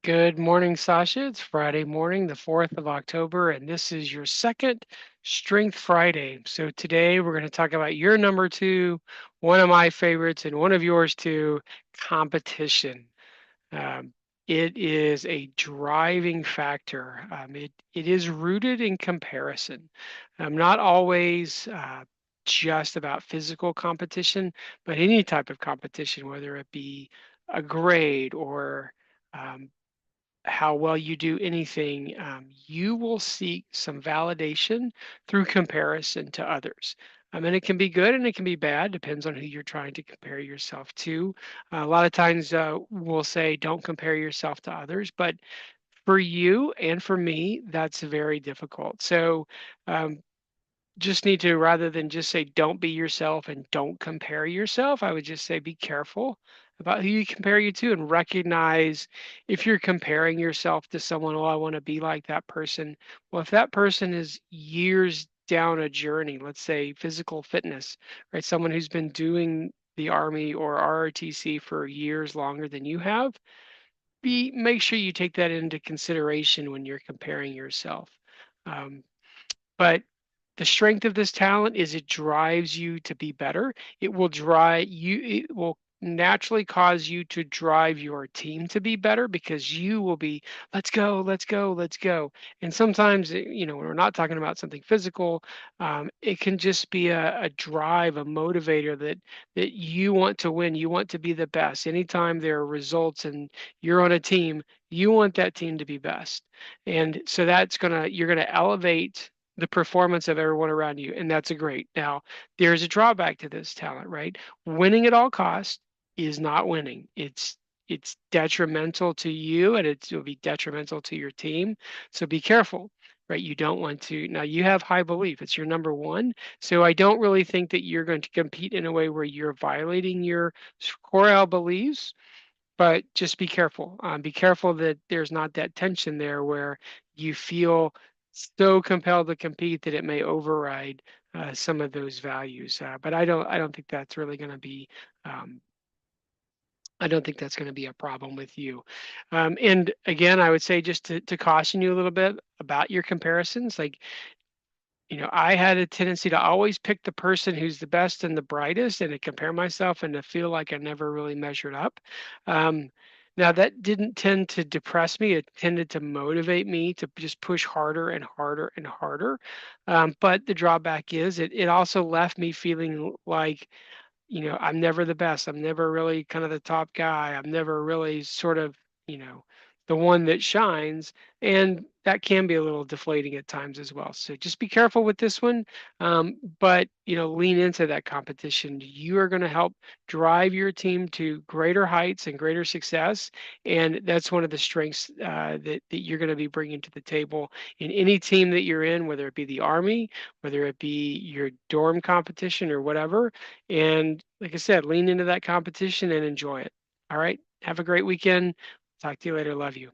Good morning, Sasha. It's Friday morning, the 4th of October, and this is your second Strength Friday. So today we're going to talk about your number two, one of my favorites, and one of yours too, competition. Um, it is a driving factor. It is rooted in comparison. Not always just about physical competition, but any type of competition, whether it be a grade or um, how well you do anything, you will seek some validation through comparison to others. And it can be good and it can be bad, depends on who you're trying to compare yourself to. A lot of times we'll say, don't compare yourself to others, but for you and for me, that's very difficult. So um, just need to, rather than just say don't be yourself and don't compare yourself, I would just say be careful about who you compare you to and recognize if you're comparing yourself to someone, oh, I want to be like that person. Well, if that person is years down a journey, let's say physical fitness, right? Someone who's been doing the Army or ROTC for years longer than you have, make sure you take that into consideration when you're comparing yourself. Um, but the strength of this talent is it drives you to be better. It will drive you, it will naturally cause you to drive your team to be better because you will be, let's go, let's go, let's go. And sometimes, when we're not talking about something physical, it can just be a drive, a motivator that you want to win. You want to be the best. Anytime there are results and you're on a team, you want that team to be best. And so you're gonna elevate the performance of everyone around you, and that's a great. Now, there's a drawback to this talent, right? Winning at all costs is not winning. It's detrimental to you, and it'll be detrimental to your team. So be careful, right? You don't want to. Now, you have high belief. It's your number one. So I don't really think that you're going to compete in a way where you're violating your core beliefs, but just be careful. Be careful that there's not that tension there where you feel so compelled to compete that it may override some of those values. But I don't think that's really going to be. Um, I don't think that's going to be a problem with you. And again, I would say just to caution you a little bit about your comparisons, like I had a tendency to always pick the person who's the best and the brightest and to compare myself and to feel like I never really measured up. Um, Now, that didn't tend to depress me. It tended to motivate me to just push harder and harder and harder. But the drawback is it also left me feeling like I'm never the best. I'm never really kind of the top guy. I'm never really sort of, the one that shines. And that can be a little deflating at times as well. So just be careful with this one. But, lean into that competition. You are going to help drive your team to greater heights and greater success. And that's one of the strengths that you're going to be bringing to the table in any team that you're in, whether it be the Army, whether it be your dorm competition or whatever. And like I said, lean into that competition and enjoy it. All right. Have a great weekend. Talk to you later. Love you.